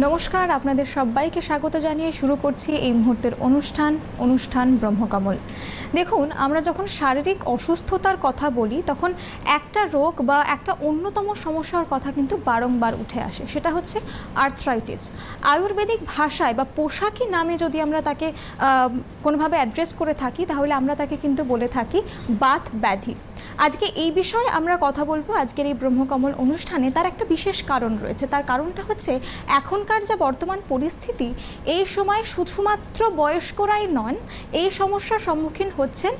নমস্কার, আপনাদের সবাইকে স্বাগত জানিয়ে শুরু করছি এই মুহূর্তের অনুষ্ঠান ব্রহ্মকমল। দেখুন, আমরা যখন শারীরিক অসুস্থতার কথা বলি তখন একটা রোগ বা একটা অন্যতম সমস্যার কথা কিন্তু বারংবার উঠে আসে, সেটা হচ্ছে আর্থ্রাইটিস। আয়ুর্বেদিক ভাষায় বা পোশাকি নামে যদি আমরা তাকে কোনোভাবে অ্যাড্রেস করে থাকি তাহলে আমরা তাকে কিন্তু বলে থাকি বাত ব্যাধি। আজকে এই বিষয়ে আমরা কথা বলবো আজকের এই ব্রহ্মকমল অনুষ্ঠানে। তার একটা বিশেষ কারণ রয়েছে। তার কারণটা হচ্ছে এখনকার যা বর্তমান পরিস্থিতি, এই সময় শুধুমাত্র বয়স্করাই নন, এই সমস্যার সম্মুখীন হচ্ছেন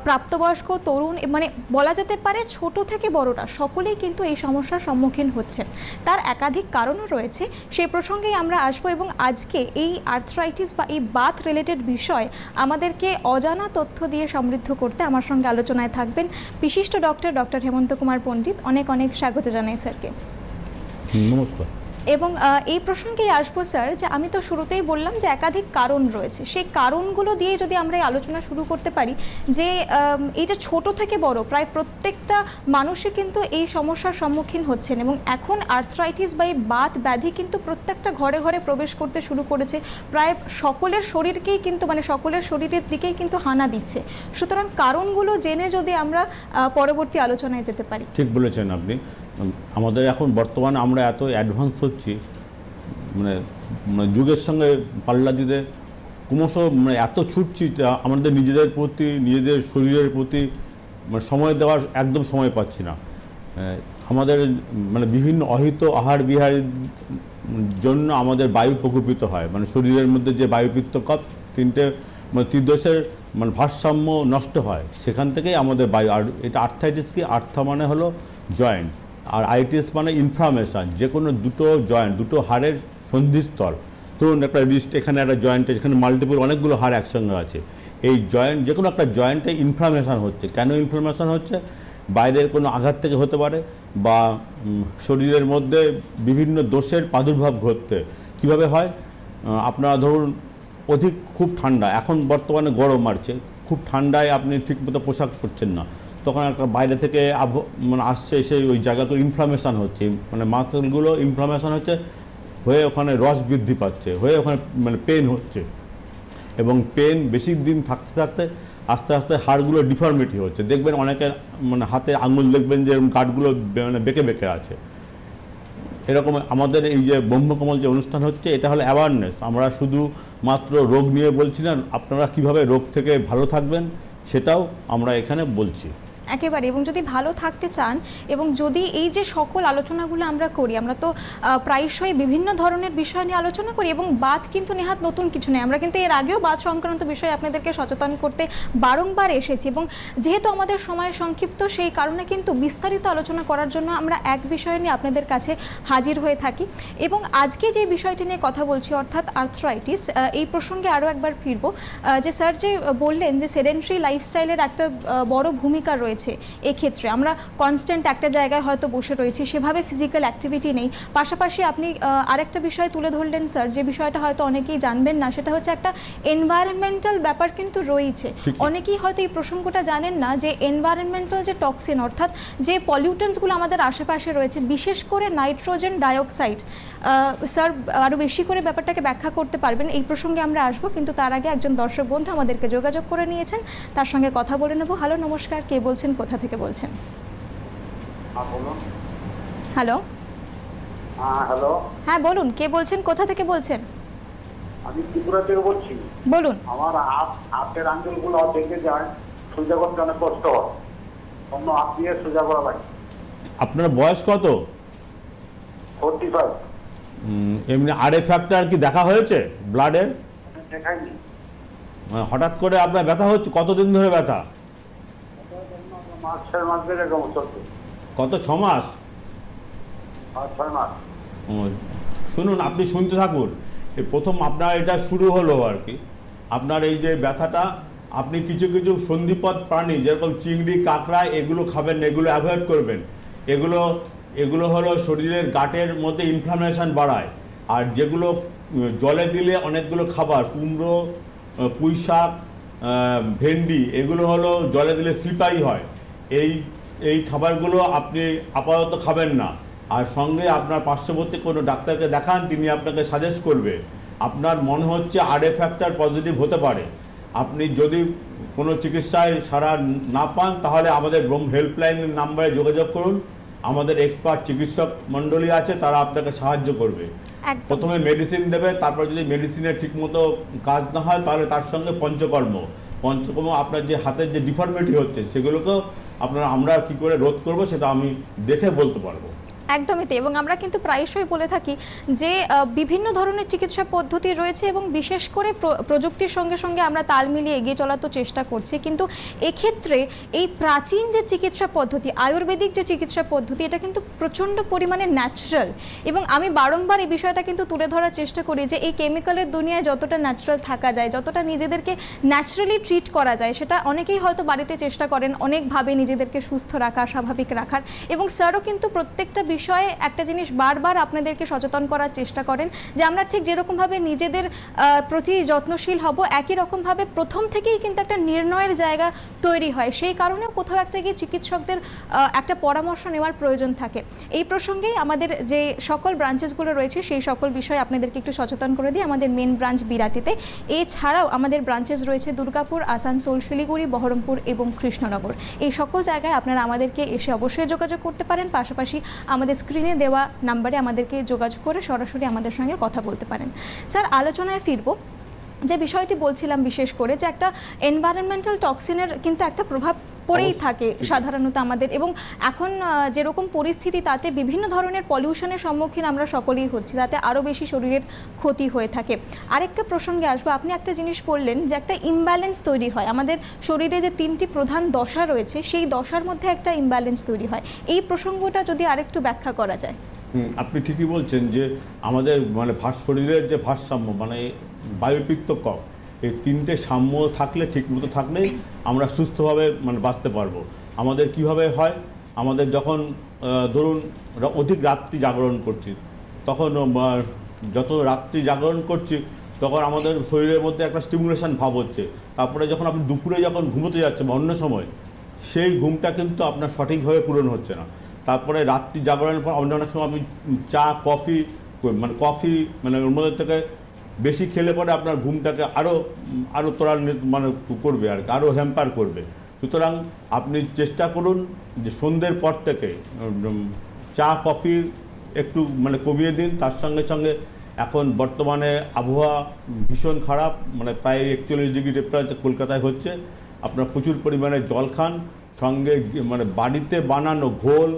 প্রাপ্তবয়স্ক, তরুণ, মানে বলা যেতে পারে ছোট থেকে বড়রা সকলেই কিন্তু এই সমস্যার সম্মুখীন হচ্ছেন। তার একাধিক কারণও রয়েছে, সেই প্রসঙ্গেই আমরা আসবো। এবং আজকে এই আর্থ্রাইটিস বা এই বাত রিলেটেড বিষয় আমাদেরকে অজানা তথ্য দিয়ে সমৃদ্ধ করতে আমার সঙ্গে আলোচনায় থাকবেন বিশিষ্ট ডক্টর হেমন্ত কুমার পণ্ডিত। অনেক স্বাগত জানাই স্যারকে। নমস্কার। এবং এই প্রসঙ্গেই আসবো স্যার, যে আমি তো শুরুতেই বললাম যে একাধিক কারণ রয়েছে, সেই কারণগুলো দিয়ে যদি আমরা এই আলোচনা শুরু করতে পারি, যে এই যে ছোট থেকে বড় প্রায় প্রত্যেকটা মানুষই কিন্তু এই সমস্যার সম্মুখীন হচ্ছেন এবং এখন আর্থ্রাইটিস বা এই বাত ব্যাধি কিন্তু প্রত্যেকটা ঘরে ঘরে প্রবেশ করতে শুরু করেছে। প্রায় সকলের শরীরকেই কিন্তু, মানে সকলের শরীরের দিকেই কিন্তু হানা দিচ্ছে। সুতরাং কারণগুলো জেনে যদি আমরা পরবর্তী আলোচনায় যেতে পারি। ঠিক বলেছেন আপনি। আমাদের এখন বর্তমানে আমরা এত অ্যাডভান্স হচ্ছি, মানে যুগের সঙ্গে পাল্লা দিতে ক্রমশ এত ছুটছি, আমাদের নিজেদের প্রতি, নিজেদের শরীরের প্রতি সময় দেওয়ার একদম সময় পাচ্ছি না। আমাদের বিভিন্ন অহিত আহার বিহারের জন্য আমাদের বায়ু প্রকোপিত হয়, শরীরের মধ্যে যে বায়ুপিত্তকপ তিনটে ত্রিদোষের ভারসাম্য নষ্ট হয়, সেখান থেকেই আমাদের বায়ু। আর এটা আর্থ্রাইটিস কি, আর্থা মানে হলো জয়েন্ট, আর আইটিস মানে ইনফ্লামেশন। যে কোনো দুটো জয়েন্ট, দুটো হাড়ের সন্ধিস্থল। ধরুন একটা রিস্ট, এখানে একটা জয়েন্টে, এখানে মাল্টিপল অনেকগুলো হাড় একসঙ্গে আছে। এই জয়েন্ট, যে কোনো একটা জয়েন্টে ইনফ্লামেশন হচ্ছে। কেন ইনফ্লামেশন হচ্ছে? বাইরের কোনো আঘাত থেকে হতে পারে, বা শরীরের মধ্যে বিভিন্ন দোষের প্রাদুর্ভাব ঘটতে। কিভাবে হয়? আপনারা ধরুন খুব ঠান্ডা, এখন বর্তমানে গরম মারছে, খুব ঠান্ডায় আপনি ঠিকমতো পোশাক পরছেন না, তখন একটা বাইরে থেকে আসছে, এসে ওই জায়গাগুলো ইনফ্লামেশন হচ্ছে, মাসলগুলো ইনফ্লামেশন হচ্ছে, হয়ে ওখানে রস বৃদ্ধি পাচ্ছে, হয়ে ওখানে পেন হচ্ছে। এবং পেন বেশি দিন থাকতে থাকতে আস্তে আস্তে হাড়গুলো ডিফর্মিটি হচ্ছে। দেখবেন অনেকের হাতে আঙুল দেখবেন যে গাঁটগুলো বেঁকে বেঁকে আছে। এরকম আমাদের এই যে ব্রহ্মকমল যে অনুষ্ঠান হচ্ছে, এটা হলো অ্যাওয়ারনেস। আমরা শুধু মাত্র রোগ নিয়ে বলছি না, আপনারা কিভাবে রোগ থেকে ভালো থাকবেন সেটাও আমরা এখানে বলছি একেবারে। এবং যদি ভালো থাকতে চান, এবং যদি এই যে সকল আলোচনাগুলো আমরা করি, আমরা তো প্রায়শই বিভিন্ন ধরনের বিষয় নিয়ে আলোচনা করি, এবং বাত কিন্তু নেহাত নতুন কিছু নেই। আমরা কিন্তু এর আগেও বাত সংক্রান্ত বিষয়ে আপনাদেরকে সচেতন করতে বারংবার এসেছি, এবং যেহেতু আমাদের সময় সংক্ষিপ্ত, সেই কারণে কিন্তু বিস্তারিত আলোচনা করার জন্য আমরা এক বিষয় নিয়ে আপনাদের কাছে হাজির হয়ে থাকি। এবং আজকে যে বিষয়টি নিয়ে কথা বলছি, অর্থাৎ আর্থ্রাইটিস, এই প্রসঙ্গে আরও একবার ফিরব। যে স্যার যে বললেন যে সেডেন্টারি লাইফস্টাইলের একটা বড় ভূমিকা রয়েছে এক্ষেত্রে। আমরা কনস্ট্যান্ট একটা জায়গায় হয়তো বসে রয়েছি, সেভাবে ফিজিক্যাল অ্যাক্টিভিটি নেই। পাশাপাশি আপনি আরেকটা বিষয় তুলে ধরলেন স্যার, যে বিষয়টা হয়তো অনেকেই জানবেন না, সেটা হচ্ছে একটা এনভায়রনমেন্টাল ব্যাপার কিন্তু রয়েছে। অনেকেই হয়তো এই প্রসঙ্গটা জানেন না যে এনভায়রনমেন্টাল যে টক্সিন, অর্থাৎ যে পলিউটেন্টসগুলো আমাদের আশেপাশে রয়েছে, বিশেষ করে নাইট্রোজেন ডাইঅক্সাইড। স্যার আরও বেশি করে ব্যাপারটাকে ব্যাখ্যা করতে পারবেন, এই প্রসঙ্গে আমরা আসবো। কিন্তু তার আগে একজন দর্শক বন্ধু আমাদেরকে যোগাযোগ করে নিয়েছেন, তার সঙ্গে কথা বলে নেব। হ্যালো, নমস্কার, কে বলছেন, কোথা থেকে বলছেন? হ্যালো। হ্যালো, হ্যাঁ বলুন, কে বলছেন, কোথা থেকে বলছেন? আমি ত্রিপুরা থেকে বলছি। বলুন। আমার হাতের আঙ্গুলগুলো দেখে যায়, সোজা করতে অনেক কষ্ট হয়, অন্য হাত দিয়ে সোজা করা লাগে। আপনার বয়স কত? 45। এমনি আরএ ফ্যাক্টর কি দেখা হয়েছে ব্লাডের? দেখাইনি। হঠাৎ করে আপনার ব্যথা হচ্ছে? কতদিন ধরে ব্যথা? মাস 6 মাস ধরে এরকম চলছে। কত, 6 মাস? 6 মাস। শুনুন, আপনি শুনতে থাকুন। এই প্রথম আপনার এটা শুরু হলো আর কি। আপনার এই যে ব্যথাটা, আপনি কিছু কিছু সন্ধিপদ প্রাণী যেরকম চিংড়ি, কাঁকড়া, এগুলো খাবেন না, এগুলো অ্যাভয়েড করবেন। এগুলো হলো শরীরের গাটের মধ্যে ইনফ্লামেশন বাড়ায়। আর যেগুলো জলে দিলে অনেকগুলো খাবার, কুমড়ো, পুঁই শাক, ভেন্ডি, এগুলো হলো জলে দিলে স্লিপারি হয়। এই খাবারগুলো আপনি আপাতত খাবেন না। আর সঙ্গে আপনার পার্শ্ববর্তী কোনো ডাক্তারকে দেখান, তিনি আপনাকে সাজেস্ট করবে। আপনার মনে হচ্ছে আরএ ফ্যাক্টর পজিটিভ হতে পারে, আপনি যদি কোনো চিকিৎসায় সাড়া না পান তাহলে আমাদের হেল্পলাইন নাম্বারে যোগাযোগ করুন। আমাদের এক্সপার্ট চিকিৎসক মণ্ডলী আছে, তারা আপনাকে সাহায্য করবে। প্রথমে মেডিসিন দেবে, তারপর যদি মেডিসিনের ঠিকমতো কাজ না হয় তাহলে তার সঙ্গে পঞ্চকর্ম আপনার যে হাতের যে ডিফর্মিটি হচ্ছে সেগুলোকেও আমরা কি করে রোধ করব সেটা আমি দেখে বলতে পারবো। একদমই তাই। এবং আমরা কিন্তু প্রায়শই বলে থাকি যে বিভিন্ন ধরনের চিকিৎসা পদ্ধতি রয়েছে এবং বিশেষ করে প্রযুক্তির সঙ্গে সঙ্গে আমরা তাল মিলিয়ে এগিয়ে চলার তো চেষ্টা করছি, কিন্তু এক্ষেত্রে এই প্রাচীন যে চিকিৎসা পদ্ধতি, আয়ুর্বেদিক যে চিকিৎসা পদ্ধতি, এটা কিন্তু প্রচণ্ড পরিমাণে ন্যাচারাল। এবং আমি বারংবার এই বিষয়টা কিন্তু তুলে ধরার চেষ্টা করি যে এই কেমিক্যালের দুনিয়ায় যতটা ন্যাচারাল থাকা যায়, যতটা নিজেদেরকে ন্যাচারালি ট্রিট করা যায়, সেটা অনেকেই হয়তো বাড়িতে চেষ্টা করেন অনেকভাবে নিজেদেরকে সুস্থ রাখা, স্বাভাবিক রাখার। এবং স্যারও কিন্তু প্রত্যেকটা বিষয়ে একটা জিনিস বারবার আপনাদেরকে সচেতন করার চেষ্টা করেন যে আমরা ঠিক যেরকমভাবে নিজেদের প্রতি যত্নশীল হব, একই রকমভাবে প্রথম থেকেই কিন্তু একটা নির্ণয়ের জায়গা তৈরি হয়। সেই কারণেও কোথাও একটা গিয়ে চিকিৎসকদের একটা পরামর্শ নেওয়ার প্রয়োজন থাকে। এই প্রসঙ্গেই আমাদের যে সকল ব্রাঞ্চেসগুলো রয়েছে সেই সকল বিষয়ে আপনাদেরকে একটু সচেতন করে দিই। আমাদের মেন ব্রাঞ্চ বিরাটিতে, এছাড়াও আমাদের ব্রাঞ্চেস রয়েছে দুর্গাপুর, আসানসোল, শিলিগুড়ি, বহরমপুর এবং কৃষ্ণনগর। এই সকল জায়গায় আপনারা আমাদেরকে এসে অবশ্যই যোগাযোগ করতে পারেন। পাশাপাশি আমাদের স্ক্রিনে দেওয়া নাম্বারে আমাদেরকে যোগাযোগ করে সরাসরি আমাদের সঙ্গে কথা বলতে পারেন। স্যার, আলোচনায় ফিরব। যে বিষয়টি বলছিলাম বিশেষ করে যে একটা এনভায়রনমেন্টাল টক্সিনের কিন্তু একটা প্রভাব পড়েই থাকে সাধারণত আমাদের, এবং এখন যেরকম পরিস্থিতি তাতে বিভিন্ন ধরনের পলিউশনের সম্মুখীন আমরা সকলেই হচ্ছি, তাতে আরও বেশি শরীরের ক্ষতি হয়ে থাকে। আরেকটা প্রসঙ্গে আসবো, আপনি একটা জিনিস বললেন যে একটা ইমব্যালেন্স তৈরি হয় আমাদের শরীরে, যে তিনটি প্রধান দশা রয়েছে সেই দশার মধ্যে একটা ইমব্যালেন্স তৈরি হয়। এই প্রসঙ্গটা যদি আরেকটু ব্যাখ্যা করা যায়। আপনি ঠিকই বলছেন যে আমাদের শরীরের যে ভারসাম্য, বায়ুপিত্ত কফ, এই তিনটে সাম্য থাকলে, ঠিকমতো থাকলেই আমরা সুস্থভাবে বাঁচতে পারবো। আমাদের কিভাবে হয়, আমাদের যখন ধরুন অধিক রাত্রি জাগরণ করছি, তখন যত রাত্রি জাগরণ করছি তখন আমাদের শরীরের মধ্যে একটা স্টিমুলেশন ভাব হচ্ছে। তারপরে যখন আপনি দুপুরে যখন ঘুমোতে যাচ্ছেন বা অন্য সময়, সেই ঘুমটা কিন্তু আপনার সঠিকভাবে পূরণ হচ্ছে না। তারপরে রাত্রি জাগরণের পর অনেক সময় আপনি চা, কফি ওর মধ্যে থেকে বেশি খেলে পরে আপনার ঘুমটাকে আরও ত্বরান্বিত করবে, আর কি আরও হ্যাম্পার করবে। সুতরাং আপনি চেষ্টা করুন যে সন্ধ্যের পর থেকে চা, কফির একটু কমিয়ে দিন। তার সঙ্গে সঙ্গে এখন বর্তমানে আবহাওয়া ভীষণ খারাপ, প্রায় 41 ডিগ্রি টেম্পারেচার কলকাতায় হচ্ছে। আপনার প্রচুর পরিমাণে জল খান, সঙ্গে বাড়িতে বানানো ঘোল,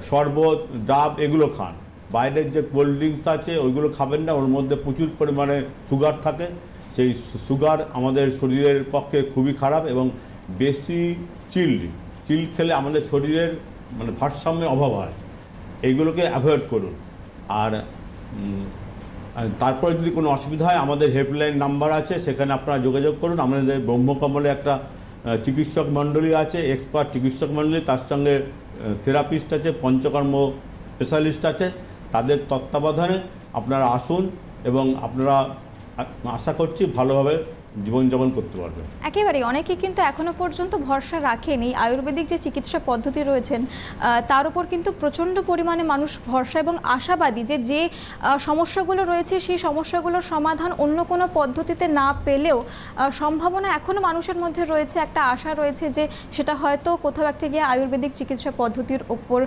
শরবত, ডাব এগুলো খান। বাইরের যে কোল্ড ড্রিঙ্কস আছে ওইগুলো খাবেন না, ওর মধ্যে প্রচুর পরিমাণে সুগার থাকে। সেই সুগার আমাদের শরীরের পক্ষে খুবই খারাপ, এবং বেশি চিল খেলে আমাদের শরীরের ভারসাম্যের অভাব হয়। এইগুলোকে অ্যাভয়েড করুন। আর তারপরে যদি কোনো অসুবিধা হয় আমাদের হেল্পলাইন নাম্বার আছে, সেখানে আপনারা যোগাযোগ করুন। আমাদের ব্রহ্মকমলে একটা চিকিৎসক মণ্ডলী আছে, এক্সপার্ট চিকিৎসক মণ্ডলী, তার সঙ্গে থেরাপিস্ট আছে, পঞ্চকর্ম স্পেশালিস্ট আছে। তাদের তত্ত্বাবধানে আপনারা আসুন এবং আপনারা আশা করছি ভালোভাবে জীবনযাপন করতে পারবেন। একেবারেই। অনেকেই কিন্তু এখনো পর্যন্ত ভরসা রাখেন এই আয়ুর্বেদিক যে চিকিৎসা পদ্ধতি রয়েছেন তার উপর কিন্তু প্রচণ্ড পরিমাণে মানুষ ভরসা এবং আশাবাদী যে সমস্যাগুলো রয়েছে সেই সমস্যাগুলোর সমাধান অন্য কোনো পদ্ধতিতে না পেলেও সম্ভাবনা এখনও মানুষের মধ্যে রয়েছে, একটা আশা রয়েছে যে সেটা হয়তো কোথাও একটা গিয়ে আয়ুর্বেদিক চিকিৎসা পদ্ধতির ওপর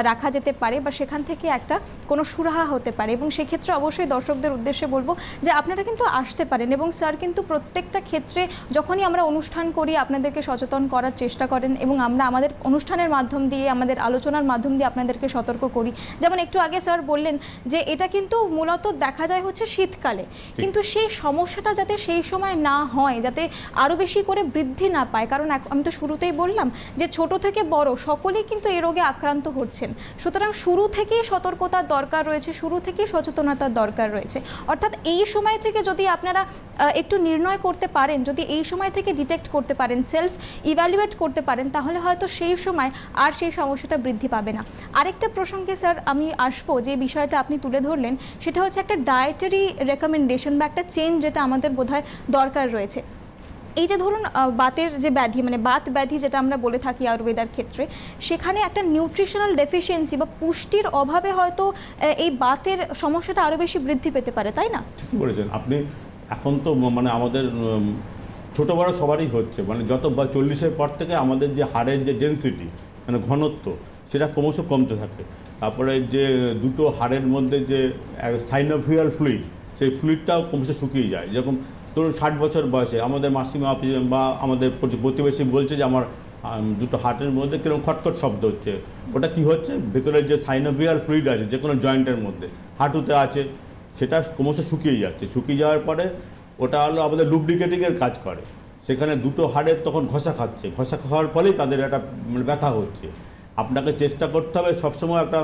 রাখা যেতে পারে বা সেখান থেকে একটা কোনো সুরাহা হতে পারে। এবং সেক্ষেত্রে অবশ্যই দর্শকদের উদ্দেশ্যে বলবো যে আপনারা কিন্তু আসতে পারেন, এবং স্যার কিন্তু প্রত্যেকটা ক্ষেত্রে যখনই আমরা অনুষ্ঠান করি আপনাদেরকে সচেতন করার চেষ্টা করেন, এবং আমরা আমাদের অনুষ্ঠানের মাধ্যম দিয়ে, আমাদের আলোচনার মাধ্যম দিয়ে আপনাদেরকে সতর্ক করি। যেমন একটু আগে স্যার বললেন যে এটা কিন্তু মূলত দেখা যায় হচ্ছে শীতকালে, কিন্তু সেই সমস্যাটা যাতে সেই সময় না হয়, যাতে আরও বেশি করে বৃদ্ধি না পায়, কারণ আমি তো শুরুতেই বললাম যে ছোট থেকে বড় সকলেই কিন্তু এই রোগে আক্রান্ত হচ্ছেন। সুতরাং শুরু থেকেই সতর্কতার দরকার রয়েছে, শুরু থেকেই সচেতনতার দরকার রয়েছে। অর্থাৎ এই সময় থেকে যদি আপনারা একটু নির্ণয় করতে পারেন, যদি এই সময় থেকে ডিটেক্ট করতে পারেন, সেলফ ইভ্যালুয়েট করতে পারেন, তাহলে হয়তো সেই সময় আর সেই সমস্যাটা বৃদ্ধি পাবে না। আরেকটা প্রসঙ্গে স্যার আমি আসবো, যে বিষয়টা আপনি তুলে ধরলেন সেটা হচ্ছে একটা ডায়েটারি রেকমেন্ডেশন বা একটা চেঞ্জ যেটা আমাদের বোধহয় দরকার রয়েছে। এই যে ধরুন বাতের যে ব্যাধি, মানে বাত ব্যাধি যেটা আমরা বলে থাকি আয়ুর্বেদার ক্ষেত্রে, সেখানে একটা নিউট্রিশনাল ডেফিসিয়েন্সি বা পুষ্টির অভাবে হয়তো এই বাতের সমস্যাটা আরও বেশি বৃদ্ধি পেতে পারে, তাই না? ঠিকই বলেছেন আপনি। এখন তো মানে আমাদের ছোটো বড়ো সবারই হচ্ছে, মানে যত 40-এর পর থেকে আমাদের যে হাড়ের যে ডেন্সিটি মানে ঘনত্ব সেটা ক্রমশ কমতে থাকে। তারপরে যে দুটো হাড়ের মধ্যে যে সাইনোভিয়াল ফ্লুইড, সেই ফ্লুইডটাও ক্রমশ শুকিয়ে যায়। যেরকম ধরুন 60 বছর বয়সে আমাদের মাসিমা বা আমাদের প্রতিবেশী বলছে যে আমার দুটো হার্টের মধ্যে কিরকম খটখট শব্দ হচ্ছে। ওটা কি হচ্ছে, ভেতরের যে সাইনোভিয়াল ফ্লুইড আছে যে কোনো জয়েন্টের মধ্যে, হাঁটুতে আছে, সেটা ক্রমশ শুকিয়ে যাচ্ছে। শুকিয়ে যাওয়ার পরে ওটা হলো আমাদের লুব্রিকেটিংয়ের কাজ করে। সেখানে দুটো হাড়ের তখন ঘষা খাচ্ছে, ঘষা খাওয়ার ফলেই তাদের একটা মানে ব্যথা হচ্ছে। আপনাকে চেষ্টা করতে হবে সবসময় একটা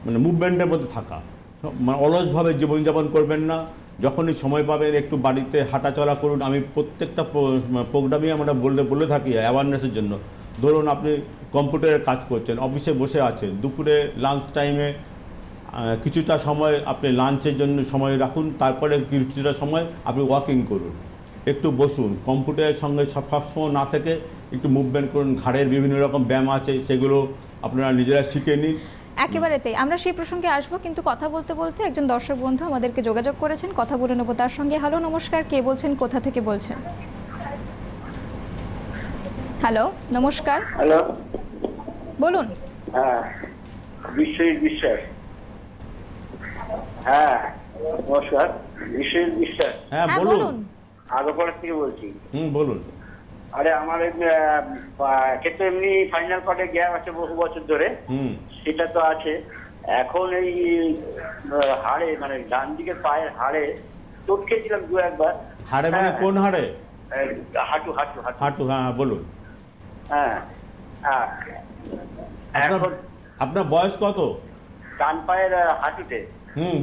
মানে মুভমেন্টের মধ্যে থাকা, মানে অলসভাবে জীবনযাপন করবেন না। যখনই সময় পাবেন একটু বাড়িতে হাঁটাচলা করুন। আমি প্রত্যেকটা প্রোগ্রামে আমরা বলে থাকি অ্যাওয়ারনেসের জন্য। ধরুন আপনি কম্পিউটারের কাজ করছেন, অফিসে বসে আছেন, দুপুরে লাঞ্চ টাইমে কিছুটা সময় আপনি লাঞ্চের জন্য সময় রাখুন, তারপরে কিছুটা সময় আপনি ওয়াকিং করুন, একটু বসুন। কম্পিউটারের সঙ্গে সবসময় না থেকে একটু মুভমেন্ট করুন। ঘাড়ের বিভিন্ন রকম ব্যায়াম আছে, সেগুলো আপনারা নিজেরা শিখে নিন। একেবারে তাই, আমরা সেই প্রসঙ্গে আসবো, কিন্তু কথা বলতে বলতে একজন দর্শক বন্ধু আমাদেরকে যোগাযোগ করেছেন, কথা বলে নেবো তার সঙ্গে। হ্যালো, নমস্কার, কে বলছেন, কোথা থেকে বলছেন? হ্যালো, নমস্কার। হ্যালো, বলুন। হ্যাঁ, বিশ্বজিৎ বিশ্বাস। হ্যাঁ, নমস্কার, বিশ্বজিৎ বিশ্বাস। হ্যাঁ হ্যাঁ, বলুন। বলুন। আগরপাড়া থেকে বলছি। বলুন। আরে আমার ক্ষেত্রে এমনি ফাইনাল পার্টে গ্যাপ আছে বহু বছর ধরে, সেটা তো আছে। এখন এই হাড়ে মানে ডান দিকের পায়ের হাড়ে চোট খেয়েছিলাম 2-1 বার। হাড়ে মানে কোন হাড়ে? হাঁটু হাঁটু হাঁটু হাঁটু, হ্যাঁ বলুন। হ্যাঁ হ্যাঁ। এখন আপনার বয়স কত? ডান পায়ের হাঁটুতে।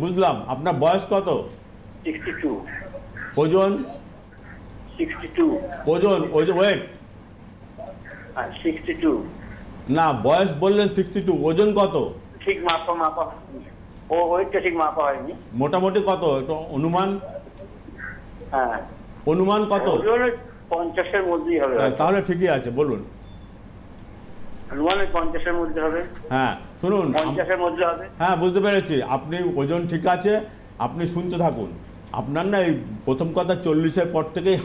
বুঝলাম। আপনার বয়স কত? 62। ওজন? 62। ওজন ওয়েট? 62। না, বয়স বললেন 62, ওজন কত? ঠিক মাপা ও ওইটা ঠিক মাপা হয়নি। মোটামুটি কত একটু অনুমান? হ্যাঁ, অনুমান কত? 50-এর মধ্যেই হবে। তাহলে ঠিকই আছে, বলুন। অনুমান 50-এর মধ্যে হবে। হ্যাঁ শুনুন, 50-এর মধ্যে হবে। হ্যাঁ বুঝতে পেরেছি। আপনি ওজন ঠিক আছে, আপনি শুনতে থাকুন। আপনার না এই প্রথম কথা 40-এর পর থেকেই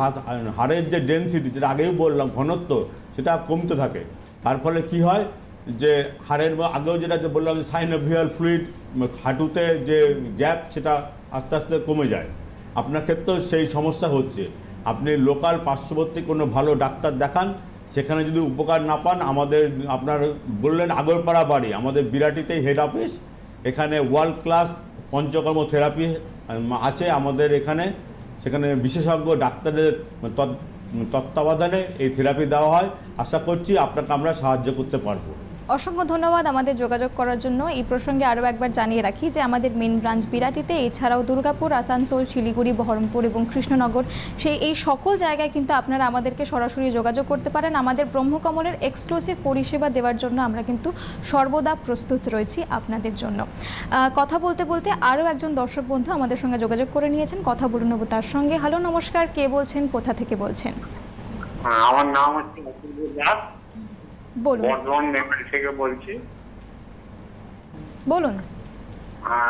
হাড়ের যে ডেন্সিটি, যেটা আগেই বললাম ঘনত্ব, সেটা কমতে থাকে। তার ফলে কি হয় যে হাড়ের আগেও যেটা বললাম সাইনোভিয়াল ফ্লুইড, হাঁটুতে যে গ্যাপ, সেটা আস্তে আস্তে কমে যায়। আপনার ক্ষেত্রেও সেই সমস্যা হচ্ছে। আপনি লোকাল পার্শ্ববর্তী কোনো ভালো ডাক্তার দেখান, সেখানে যদি উপকার না পান, আমাদের আপনার বললেন আগরপাড়া বাড়ি, আমাদের বিরাটিতেই হেড অফিস। এখানে ওয়ার্ল্ড ক্লাস পঞ্চকর্ম থেরাপি আছে আমাদের এখানে। সেখানে বিশেষজ্ঞ ডাক্তারের তত্ত্বাবধানে এই থেরাপি দেওয়া হয়। আশা করছি আপনাকে আমরা সাহায্য করতে পারবো। অসংখ্য ধন্যবাদ আমাদের যোগাযোগ করার জন্য। এই প্রসঙ্গে আরও একবার জানিয়ে রাখি যে আমাদের মেন ব্রাঞ্চ বিরাটিতে, এছাড়াও দুর্গাপুর, আসানসোল, শিলিগুড়ি, বহরমপুর এবং কৃষ্ণনগর, এই সকল জায়গায় কিন্তু আপনারা আমাদেরকে সরাসরি যোগাযোগ করতে পারেন। আমাদের ব্রহ্মকমলের এক্সক্লুসিভ পরিষেবা দেওয়ার জন্য আমরা কিন্তু সর্বদা প্রস্তুত রয়েছি আপনাদের জন্য। কথা বলতে বলতে আরও একজন দর্শক বন্ধু আমাদের সঙ্গে যোগাযোগ করে নিয়েছেন, কথা বলে নেব তার সঙ্গে। হ্যালো, নমস্কার, কে বলছেন, কোথা থেকে বলছেন? আমার নাম হচ্ছে দাস, বলুন। বর্ধমান মেমরি থেকে বলছি। বলুন।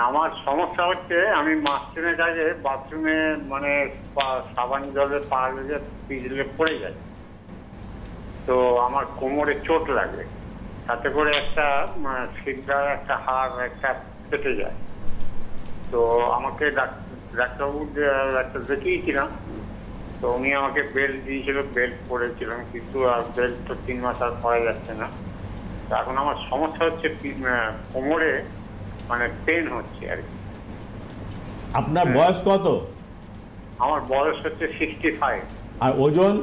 আমার সমস্যা হচ্ছে, আমি মাসরুমের আগে বাথরুমে মানে সাবান জলে পা লেগে পিছলে পড়ে যায়, তো আমার কোমরে চোট লাগে, তাতে করে একটা সিদ্ধার একটা হাড় একটা কেটে যায়। তো আমাকে ডাক্তারবাবু একটা দেখিয়েছিলাম, তো উনি আমাকে বেল্ট দিয়েছিল, বেল্ট পরেছিলাম, কিন্তু আর বেল্ট তো 3 মাস আর পরা যাচ্ছে না। তো এখন আমার সমস্যা হচ্ছে কোমরে মানে পেন হচ্ছে আর কি। আপনার বয়স কত? আমার বয়স হচ্ছে 65। আর ওজন?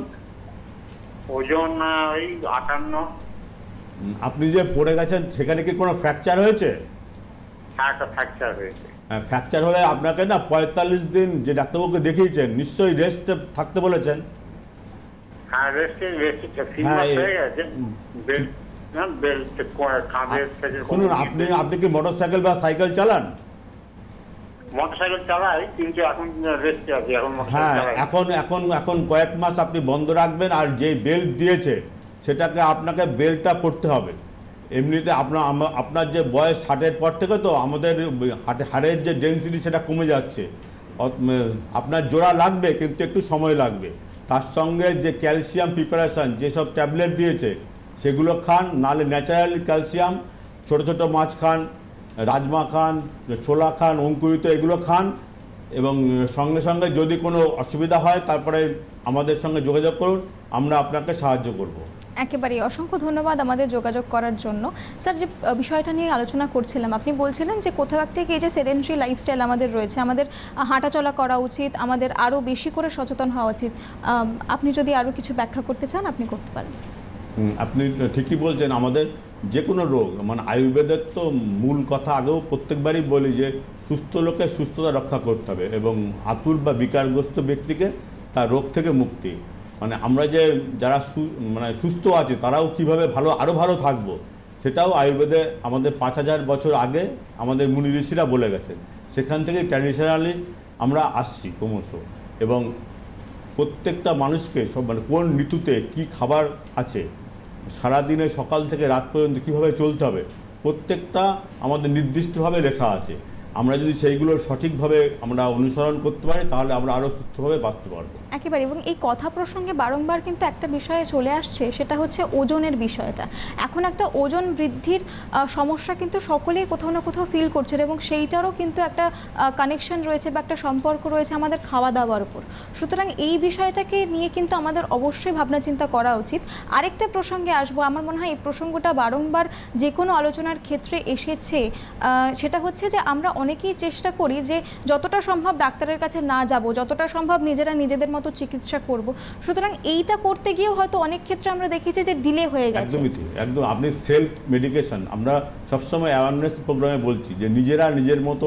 ওজন ওই 58। আপনি যে পড়ে গেছেন সেখানে কি কোনো ফ্র্যাকচার হয়েছে? হ্যাঁ, একটা ফ্র্যাকচার হয়েছে। ফ্র্যাকচার হলে আপনাকে না 45 দিন যে ডাক্তারবাবুকে দেখিয়েছেন নিশ্চয়ই রেস্ট থাকতে বলেছেন। হ্যাঁ, রেস্টে 3 মাস হয়ে গেছে। শুনুন, আপনি কি মোটরসাইকেল বা সাইকেল চালান? মোটরসাইকেল চালাই, কিন্তু এখন রেস্টে আছি, এখন মোটরসাইকেল হ্যাঁ, চালাই। এখন কয়েক মাস আপনি বন্ধ রাখবেন, আর যে বেল্ট দিয়েছে সেটাকে আপনাকে বেল্টটা পরতে হবে। এমনিতে আপনার যে বয়স 60-এর পর থেকে তো আমাদের হাড়ের যে ডেন্সিটি সেটা কমে যাচ্ছে, আপনার জোড়া লাগবে কিন্তু একটু সময় লাগবে। তার সঙ্গে যে ক্যালসিয়াম প্রিপারেশন যেসব ট্যাবলেট দিয়েছে সেগুলো খান, নাহলে ন্যাচারালি ক্যালসিয়াম ছোট ছোট মাছ খান, রাজমা খান, ছোলা খান, অঙ্কুরিত এগুলো খান, এবং সঙ্গে সঙ্গে যদি কোনো অসুবিধা হয় তারপরে আমাদের সঙ্গে যোগাযোগ করুন, আমরা আপনাকে সাহায্য করব। একেবারেই অসংখ্য ধন্যবাদ আমাদের যোগাযোগ করার জন্য। স্যার, যে বিষয়টা নিয়ে আলোচনা করছিলাম, আপনি বলছিলেন যে কোথাও একটা এই যে সেডেন্টারি লাইফস্টাইল আমাদের রয়েছে, আমাদের হাঁটাচলা করা উচিত, আমাদের আরও বেশি করে সচেতন হওয়া উচিত। আপনি যদি আরও কিছু ব্যাখ্যা করতে চান আপনি করতে পারেন। আপনি ঠিকই বলছেন। আমাদের যে কোনো রোগ, মানে আয়ুর্বেদের তো মূল কথা আগেও প্রত্যেকবারই বলি যে সুস্থ লোকের সুস্থতা রক্ষা করতে হবে, এবং আতুর বা বিকারগ্রস্ত ব্যক্তিকে তার রোগ থেকে মুক্তি। মানে আমরা যে যারা সুস্থ আছে তারাও কীভাবে আরও ভালো থাকবো, সেটাও আয়ুর্বেদে আমাদের 5000 বছর আগে আমাদের মুনি ঋষিরা বলে গেছেন। সেখান থেকে ট্র্যাডিশনালি আমরা আসছি ক্রমশ, এবং প্রত্যেকটা মানুষকে মানে কোন ঋতুতে কি খাবার আছে, সারাদিনে সকাল থেকে রাত পর্যন্ত কীভাবে চলতে হবে, প্রত্যেকটা আমাদের নির্দিষ্টভাবে লেখা আছে। আমরা যদি সেইগুলো সঠিকভাবে আমরা অনুসরণ করতে পারি তাহলে আমরা আরও সুস্থভাবে বাঁচতে পারবো। একেবারে। এবং এই কথা প্রসঙ্গে বারংবার কিন্তু একটা বিষয়ে চলে আসছে, সেটা হচ্ছে ওজনের বিষয়টা। এখন একটা ওজন বৃদ্ধির সমস্যা কিন্তু সকলেই কোথাও না কোথাও ফিল করছে, এবং সেইটারও কিন্তু একটা কানেকশন রয়েছে বা একটা সম্পর্ক রয়েছে আমাদের খাওয়া দাওয়ার উপর। সুতরাং এই বিষয়টাকে নিয়ে কিন্তু আমাদের অবশ্যই ভাবনা চিন্তা করা উচিত। আরেকটা প্রসঙ্গে আসবো, আমার মনে হয় এই প্রসঙ্গটা বারংবার যে কোনো আলোচনার ক্ষেত্রে এসেছে, সেটা হচ্ছে যে আমরা অনেকেই চেষ্টা করি যে যতটা সম্ভব ডাক্তারের কাছে না যাব, যতটা সম্ভব নিজেরা নিজেদের মতো চিকিৎসা করব। সুতরাং এইটা করতে গিয়েও হয়তো অনেক ক্ষেত্রে আমরা দেখেছি যে ডিলে হয়ে গেছে। একদম আপনি সেলফ মেডিকেশন, আমরা সবসময় অ্যাওয়ারনেস প্রোগ্রামে বলছি যে নিজেরা নিজের মতো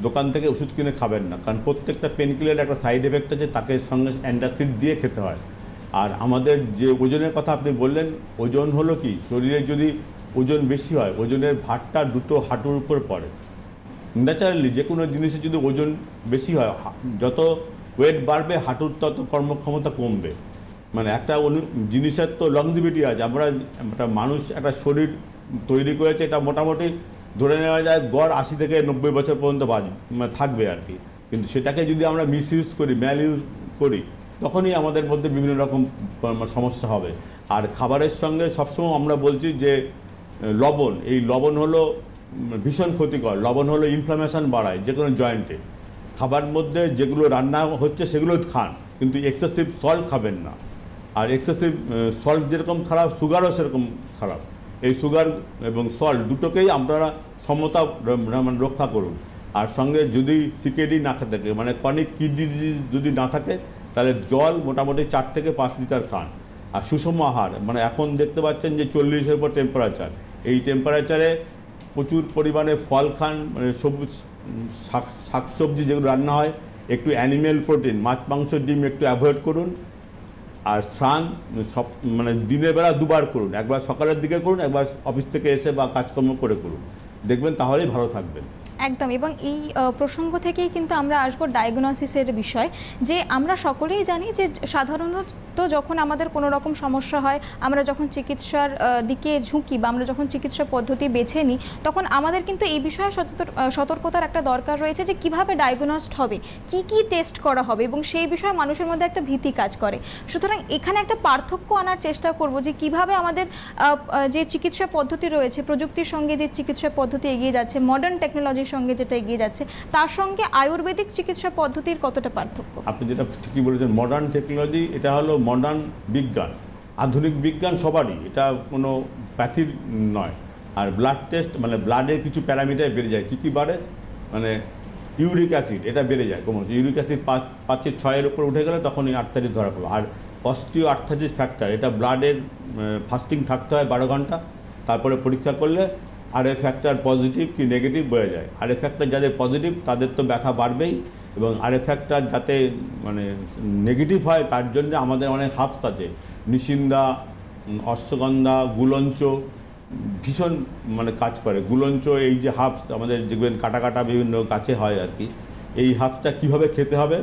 দোকান থেকে ওষুধ কিনে খাবেন না, কারণ প্রত্যেকটা পেনকিলার একটা সাইড এফেক্ট আছে, তাকে সঙ্গে অ্যান্টাসিড দিয়ে খেতে হয়। আর আমাদের যে ওজনের কথা আপনি বললেন, ওজন হলো কি, শরীরে যদি ওজন বেশি হয় ওজনের ভারটা দুটো হাঁটুর উপর পড়ে। ন্যাচারালি যে কোনো জিনিসের যদি ওজন বেশি হয়, যত ওয়েট বাড়বে হাঁটুর তত কর্মক্ষমতা কমবে। মানে একটা জিনিসের তো লংজিভিটি আছে। আমরা একটা মানুষ একটা শরীর তৈরি করেছে, এটা মোটামুটি ধরে নেওয়া যায় গড় 80 থেকে 90 বছর পর্যন্ত থাকবে আর কি। কিন্তু সেটাকে যদি আমরা মিস ইউজ করি, ম্যাল ইউজ করি, তখনই আমাদের মধ্যে বিভিন্ন রকম সমস্যা হবে। আর খাবারের সঙ্গে সবসময় আমরা বলছি যে লবণ, এই লবণ হলো ভীষণ ক্ষতিকর। লবণ হলো ইনফ্লামেশন বাড়ায় যে কোনো জয়েন্টে। খাবার মধ্যে যেগুলো রান্না হচ্ছে সেগুলো খান, কিন্তু এক্সেসিভ সল্ট খাবেন না। আর এক্সেসিভ সল্ট যেরকম খারাপ, সুগারও সেরকম খারাপ। এই সুগার এবং সল্ট দুটোকেই আপনারা সমতা রক্ষা করুন। আর সঙ্গে যদি সিকেডি না থাকে, মানে ক্রনিক কিডনি ডিজিজ যদি না থাকে, তাহলে জল মোটামুটি 4 থেকে 5 লিটার খান। আর সুষম আহার, মানে এখন দেখতে পাচ্ছেন যে 40-এর উপর টেম্পারেচার, এই টেম্পারেচারে প্রচুর পরিমাণে ফল খান, মানে সবুজ শাকসবজি যেগুলো রান্না হয়, একটু অ্যানিম্যাল প্রোটিন, মাছ মাংস ডিম একটু অ্যাভয়েড করুন। আর স্নান মানে দিনের বেলা 2 বার করুন, একবার সকালের দিকে করুন, একবার অফিস থেকে এসে বা কাজকর্ম করে করুন, দেখবেন তাহলেই ভালো থাকবেন। একদম। এবং এই প্রসঙ্গ থেকেই কিন্তু আমরা আসবো ডায়াগনোসিসের বিষয়, যে আমরা সকলেই জানি যে সাধারণত যখন আমাদের কোনো রকম সমস্যা হয়, আমরা যখন চিকিৎসার দিকে ঝুঁকি বা আমরা যখন চিকিৎসা পদ্ধতি বেছে নিই, তখন আমাদের কিন্তু এই বিষয়ে সতর্কতার একটা দরকার রয়েছে যে কিভাবে ডায়াগনোসড হবে, কি কি টেস্ট করা হবে, এবং সেই বিষয়ে মানুষের মধ্যে একটা ভীতি কাজ করে। সুতরাং এখানে একটা পার্থক্য আনার চেষ্টা করব যে কিভাবে আমাদের যে চিকিৎসা পদ্ধতি রয়েছে, প্রযুক্তির সঙ্গে যে চিকিৎসা পদ্ধতি এগিয়ে যাচ্ছে, মডার্ন টেকনোলজির সঙ্গে যেটা এগিয়ে যাচ্ছে, তার সঙ্গে আয়ুর্বেদিক চিকিৎসা পদ্ধতির কতটা পার্থক্য। আপনি যেটা ঠিকই বলেছেন, মডার্ন টেকনোলজি এটা হলো মডার্ন বিজ্ঞান, আধুনিক বিজ্ঞান সবারই, এটা কোনো প্যাথির নয়। আর ব্লাড টেস্ট, মানে ব্লাডের কিছু প্যারামিটার বেড়ে যায়। কী কী বাড়ে, মানে ইউরিক অ্যাসিড এটা বেড়ে যায় ক্রমশ। ইউরিক অ্যাসিড 5-6-এর উপর উঠে গেলে তখন এই আর্থাইটিস ধরা পড়বে। আর অস্টিও আর্থাইটিস ফ্যাক্টর, এটা ব্লাডের ফাস্টিং থাকতে হয় 12 ঘন্টা, তারপরে পরীক্ষা করলে আরএ ফ্যাক্টর পজিটিভ কি নেগেটিভ বোঝা যায়। আরএ ফ্যাক্টর যাদের পজিটিভ তাদের তো ব্যথা বাড়বেই, এবং আরএ ফ্যাক্টর যাতে মানে নেগেটিভ হয় তার জন্য আমাদের অনেক হার্বস আছে, নিশিন্দা, অশ্বগন্ধা, গুলঞ্চ ভীষণ মানে কাজ করে। গুলঞ্চ এই যে হার্বস আমাদের যেগুলো কাটা কাটা বিভিন্ন গাছে হয় আর কি, এই হার্বসটা কীভাবে খেতে হবে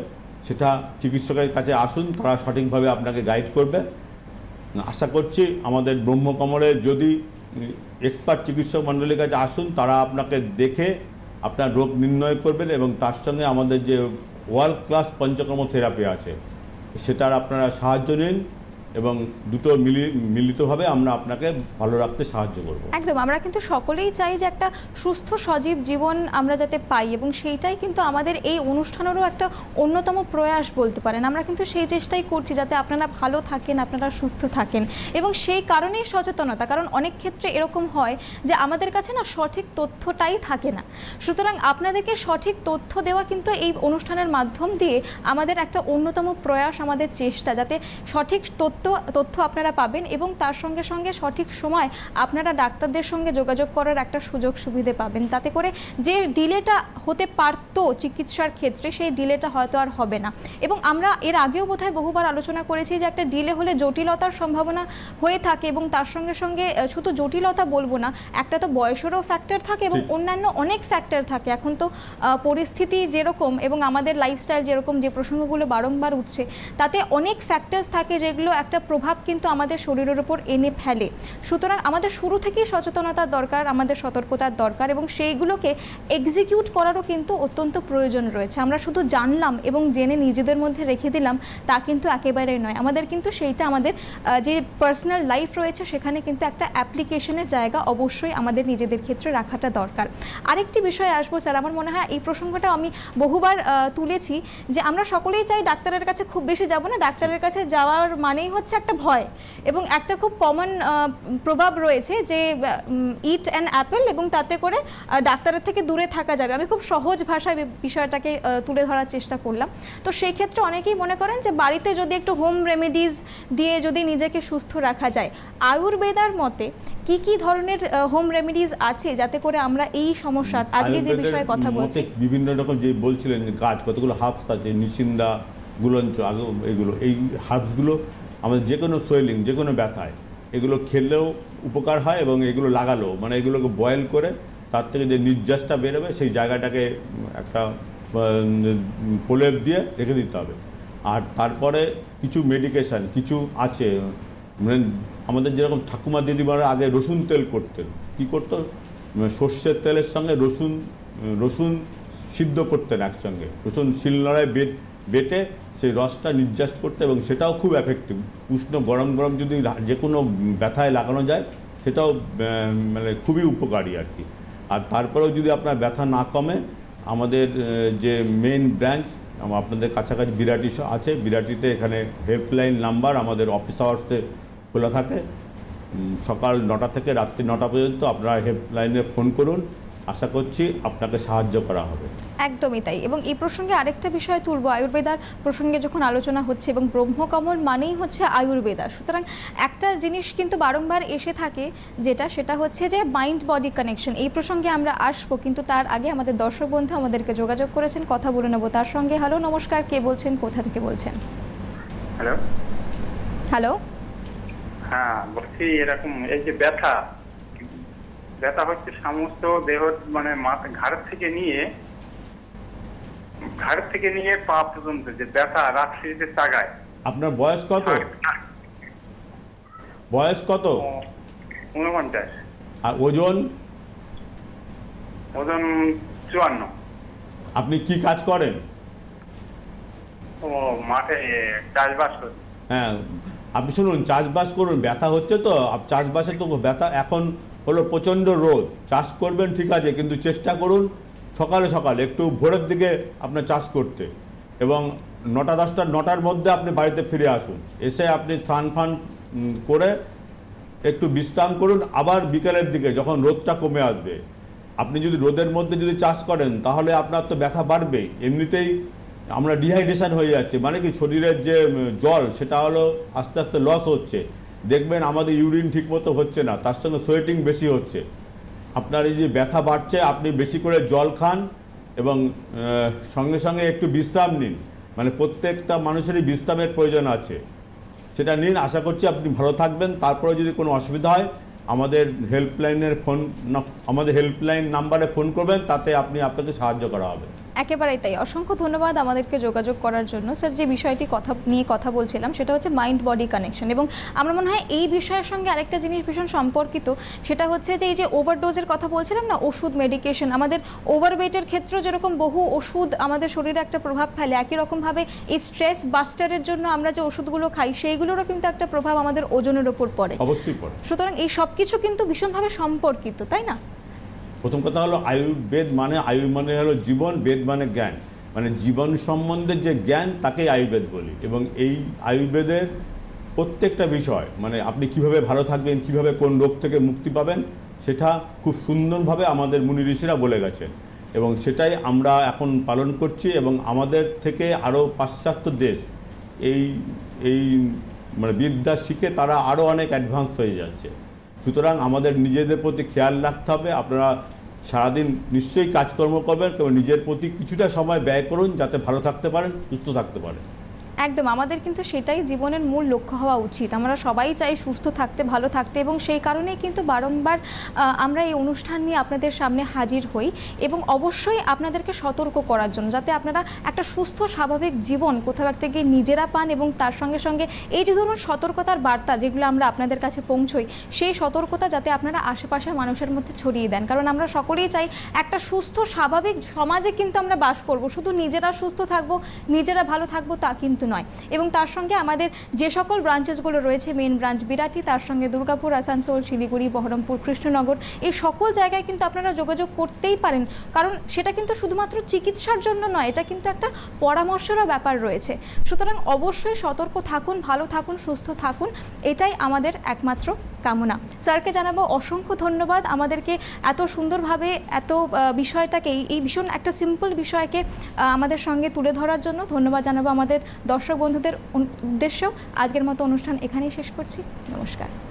সেটা চিকিৎসকের কাছে আসুন, তারা সঠিকভাবে আপনাকে গাইড করবে। আশা করছি আমাদের ব্রহ্মকমলের যদি এক্সপার্ট চিকিৎসক মণ্ডলীর কাছে আসুন, তারা আপনাকে দেখে আপনার রোগ নির্ণয় করবেন এবং তার সঙ্গে আমাদের যে ওয়ার্ল্ড ক্লাস পঞ্চকর্ম থেরাপি আছে সেটার আপনারা সাহায্য নিন এবং দুটো মিলিতভাবে আমরা আপনাকে ভালো রাখতে সাহায্য করব। একদম, আমরা কিন্তু সকলেই চাই যে একটা সুস্থ সজীব জীবন আমরা যাতে পাই, এবং সেইটাই কিন্তু আমাদের এই অনুষ্ঠানেরও একটা অন্যতম প্রয়াস বলতে পারেন। আমরা কিন্তু সেই চেষ্টাই করছি যাতে আপনারা ভালো থাকেন, আপনারা সুস্থ থাকেন, এবং সেই কারণেই সচেতনতা। কারণ অনেক ক্ষেত্রে এরকম হয় যে আমাদের কাছে না সঠিক তথ্যটাই থাকে না। সুতরাং আপনাদেরকে সঠিক তথ্য দেওয়া কিন্তু এই অনুষ্ঠানের মাধ্যম দিয়ে আমাদের একটা অন্যতম প্রয়াস, আমাদের চেষ্টা, যাতে সঠিক তথ্য আপনারা পাবেন এবং তার সঙ্গে সঙ্গে সঠিক সময় আপনারা ডাক্তারদের সঙ্গে যোগাযোগ করার একটা সুযোগ সুবিধে পাবেন, তাতে করে যে ডিলেটা হতে পারতো চিকিৎসার ক্ষেত্রে সেই ডিলেটা হয়তো আর হবে না। এবং আমরা এর আগেও বোধহয় বহুবার আলোচনা করেছি যে একটা ডিলে হলে জটিলতার সম্ভাবনা হয়ে থাকে, এবং তার সঙ্গে সঙ্গে শুধু জটিলতা বলবো না, একটা তো বয়সেরও ফ্যাক্টর থাকে এবং অন্যান্য অনেক ফ্যাক্টর থাকে। এখন তো পরিস্থিতি যেরকম এবং আমাদের লাইফস্টাইল যেরকম, যে প্রসঙ্গগুলো বারংবার উঠছে, তাতে অনেক ফ্যাক্টরস থাকে যেগুলো একটা প্রভাব কিন্তু আমাদের শরীরের উপর এনে ফেলে। সুতরাং আমাদের শুরু থেকেই সচেতনতার দরকার, আমাদের সতর্কতার দরকার, এবং সেইগুলোকে এক্সিকিউট করারও কিন্তু অত্যন্ত প্রয়োজন রয়েছে। আমরা শুধু জানলাম এবং জেনে নিজেদের মধ্যে রেখে দিলাম তা কিন্তু একেবারেই নয়। আমাদের কিন্তু সেইটা আমাদের যে পার্সোনাল লাইফ রয়েছে সেখানে কিন্তু একটা অ্যাপ্লিকেশনের জায়গা অবশ্যই আমাদের নিজেদের ক্ষেত্রে রাখাটা দরকার। আরেকটি বিষয় আসবো স্যার, আমার মনে হয় এই প্রসঙ্গটা আমি বহুবার তুলেছি যে আমরা সকলেই চাই ডাক্তারের কাছে খুব বেশি যাব না, ডাক্তারের কাছে যাওয়ার মানেই হচ্ছে একটা ভয়, এবং একটা খুব কমন প্রভাব রয়েছে যে ইট অ্যান অ্যাপেল, এবং তাতে করে ডাক্তারের থেকে দূরে থাকা যাবে। আমি খুব সহজ ভাষায় বিষয়টাকে তুলে ধরার চেষ্টা করলাম। তো সেই ক্ষেত্রে অনেকেই মনে করেন যে বাড়িতে যদি একটু হোম রেমেডিজ দিয়ে যদি নিজেকে সুস্থ রাখা যায়, আয়ুর্বেদার মতে কি কি ধরনের হোম রেমেডিজ আছে যাতে করে আমরা এই সমস্যার আজকে যে বিষয়ে কথা বলছি, বিভিন্ন রকম যে বলছিলেন গাছ, কতগুলো হার্বস আছে, নিশিন্দা, গুলঞ্চ, এগুলো, এই হার্বসগুলো আমাদের যে কোনো সোয়েলিং, যে কোনো ব্যথায় এগুলো খেলেও উপকার হয়, এবং এগুলো লাগালেও, মানে এগুলোকে বয়েল করে তার থেকে যে নির্যাসটা বেরোবে সেই জায়গাটাকে একটা প্রলেপ দিয়ে রেখে দিতে হবে। আর তারপরে কিছু মেডিকেশান কিছু আছে, মানে আমাদের যেরকম ঠাকুমা দিদিমারা আগে রসুন তেল করতেন, কি করতো, সর্ষের তেলের সঙ্গে রসুন সিদ্ধ করতেন একসঙ্গে, রসুন শিলনোড়ায় বেটে সেই রসটা নির্যাস করতে, এবং সেটাও খুব এফেক্টিভ। উষ্ণ গরম যদি যে কোনো ব্যথায় লাগানো যায় সেটাও মানে খুবই উপকারী আর কি। আর তারপরেও যদি আপনার ব্যথা না কমে, আমাদের যে মেন ব্রাঞ্চ আপনাদের কাছাকাছি বিরাটি আছে, বিরাটিতে এখানে হেল্পলাইন নাম্বার আমাদের অফিস আওয়ার্সে খোলা থাকে, সকাল 9টা থেকে রাত্রি 9টা পর্যন্ত। আপনারা হেল্পলাইনে ফোন করুন, আশা করছি আপনাকে সাহায্য করা হবে। একদমই তাই। এবং এই প্রসঙ্গে আরেকটা বিষয় তুলব, আয়ুর্বেদার প্রসঙ্গে যখন আলোচনা হচ্ছে, এবং ব্রহ্মকমল মানেই হচ্ছে আয়ুর্বেদা, সুতরাং একটা জিনিস কিন্তু বারংবার এসে থাকে সেটা হচ্ছে যে মাইন্ড বডি কানেকশন। এই প্রসঙ্গে আমরা আসবো, কিন্তু তার আগে আমাদের দর্শক বন্ধু আমাদেরকে যোগাযোগ করেছেন, কথা বলে নেব তার সঙ্গে। হ্যালো, নমস্কার, কে বলছেন, কোথা থেকে বলছেন? হ্যালো হ্যালো, হ্যাঁ বলছি, এরকম এই যে ব্যথা হচ্ছে সমস্ত দেহ, মানে ঘাড় থেকে নিয়ে পা পর্যন্ত যে ব্যথা, রাত্রিতে তাগায়। আপনার বয়স কত? 49। আর ওজন? 54। আপনি কি কাজ করেন? ও মাঠে চাষবাস করি। হ্যাঁ, আপনি শুনুন, চাষবাস করুন, ব্যথা হচ্ছে তো চাষবাসে তো ব্যথা এখন হলো প্রচণ্ড রোদ, চাষ করবেন ঠিক আছে, কিন্তু চেষ্টা করুন সকালে একটু ভোরের দিকে আপনার চাষ করতে, এবং 9টার মধ্যে আপনি বাড়িতে ফিরে আসুন, এসে আপনি স্নান ফান করে একটু বিশ্রাম করুন। আবার বিকেলের দিকে যখন রোদটা কমে আসবে, আপনি যদি রোদের মধ্যে যদি চাষ করেন তাহলে আপনার তো ব্যথা বাড়বেই। এমনিতেই আমরা ডিহাইড্রেশন হয়ে যাচ্ছে, মানে কি শরীরের যে জল সেটা হলো আস্তে আস্তে লস হচ্ছে। দেখবেন আমাদের ইউরিন ঠিকমতো হচ্ছে না, তার সঙ্গে সোয়েটিং বেশি হচ্ছে। আপনার এই যে ব্যথা বাড়ছে, আপনি বেশি করে জল খান এবং সঙ্গে সঙ্গে একটু বিশ্রাম নিন, মানে প্রত্যেকটা মানুষেরই বিশ্রামের প্রয়োজন আছে, সেটা নিন। আশা করছি আপনি ভালো থাকবেন। তারপরে যদি কোনো অসুবিধা হয় আমাদের হেল্পলাইন নাম্বারে ফোন করবেন, তাতে আপনাকে সাহায্য করা হবে। একেবারেই তাই। অসংখ্য ধন্যবাদ আমাদেরকে যোগাযোগ করার জন্য। স্যার, যে বিষয়টি নিয়ে কথা বলছিলাম সেটা হচ্ছে মাইন্ড বডি কানেকশন, এবং আমার মনে হয় এই বিষয়ের সঙ্গে আরেকটা জিনিস ভীষণ সম্পর্কিত, সেটা হচ্ছে যে এই যে ওভারডোজের কথা বলছিলাম না, ওষুধ, মেডিকেশন, আমাদের ওভারওয়েটের ক্ষেত্রেও যেরকম বহু ওষুধ আমাদের শরীরে একটা প্রভাব ফেলে, একই রকমভাবে এই স্ট্রেস বাস্টারের জন্য আমরা যে ওষুধগুলো খাই সেইগুলোরও কিন্তু একটা প্রভাব আমাদের ওজনের ওপর পড়ে। অবশ্যই পড়ে। সুতরাং এই সব কিছু কিন্তু ভীষণভাবে সম্পর্কিত, তাই না? প্রথম কথা হলো আয়ুর্বেদ মানে, আয়ু মানে হলো জীবন, বেদ মানে জ্ঞান, মানে জীবন সম্বন্ধে যে জ্ঞান তাকেই আয়ুর্বেদ বলি। এবং এই আয়ুর্বেদের প্রত্যেকটা বিষয়, মানে আপনি কিভাবে ভালো থাকবেন, কিভাবে কোন রোগ থেকে মুক্তি পাবেন, সেটা খুব সুন্দরভাবে আমাদের মুনি ঋষিরা বলে গেছেন, এবং সেটাই আমরা এখন পালন করছি। এবং আমাদের থেকে আরও পাশ্চাত্য দেশ এই মানে বিদ্যা শিখে তারা আরও অনেক অ্যাডভান্স হয়ে যাচ্ছে। সুতরাং আমাদের নিজেদের প্রতি খেয়াল রাখতে হবে। আপনারা সারাদিন নিশ্চয়ই কাজকর্ম করবেন, তবে নিজের প্রতি কিছুটা সময় ব্যয় করুন যাতে ভালো থাকতে পারেন, সুস্থ থাকতে পারেন। একদম, আমাদের কিন্তু সেটাই জীবনের মূল লক্ষ্য হওয়া উচিত। আমরা সবাই চাই সুস্থ থাকতে, ভালো থাকতে, এবং সেই কারণেই কিন্তু বারংবার আমরা এই অনুষ্ঠান নিয়ে আপনাদের সামনে হাজির হই, এবং অবশ্যই আপনাদেরকে সতর্ক করার জন্য, যাতে আপনারা একটা সুস্থ স্বাভাবিক জীবন কোথাও একটা গিয়ে নিজেরা পান, এবং তার সঙ্গে সঙ্গে এই যে ধরুন সতর্কতার বার্তা যেগুলো আমরা আপনাদের কাছে পৌঁছই, সেই সতর্কতা যাতে আপনারা আশেপাশের মানুষের মধ্যে ছড়িয়ে দেন। কারণ আমরা সকলেই চাই একটা সুস্থ স্বাভাবিক সমাজে কিন্তু আমরা বাস করব, শুধু নিজেরা সুস্থ থাকবো, নিজেরা ভালো থাকবো তা কিন্তু নয়। এবং তার সঙ্গে আমাদের যে সকল ব্রাঞ্চেসগুলো রয়েছে, মেন ব্রাঞ্চ বিরাটি, তার সঙ্গে দুর্গাপুর, আসানসোল, শিলিগুড়ি, বহরমপুর, কৃষ্ণনগর, এই সকল জায়গায় কিন্তু আপনারা যোগাযোগ করতেই পারেন। কারণ সেটা কিন্তু শুধুমাত্র চিকিৎসার জন্য নয়, এটা কিন্তু একটা পরামর্শেরও ব্যাপার রয়েছে। সুতরাং অবশ্যই সতর্ক থাকুন, ভালো থাকুন, সুস্থ থাকুন, এটাই আমাদের একমাত্র কামনা। স্যারকে জানাবো অসংখ্য ধন্যবাদ আমাদেরকে এত সুন্দরভাবে এত বিষয়টাকে, এই ভীষণ একটা সিম্পল বিষয়কে আমাদের সঙ্গে তুলে ধরার জন্য। ধন্যবাদ জানাবো আমাদের দর্শক বন্ধুদের উদ্দেশ্যেও। আজকের মতো অনুষ্ঠান এখানেই শেষ করছি। নমস্কার।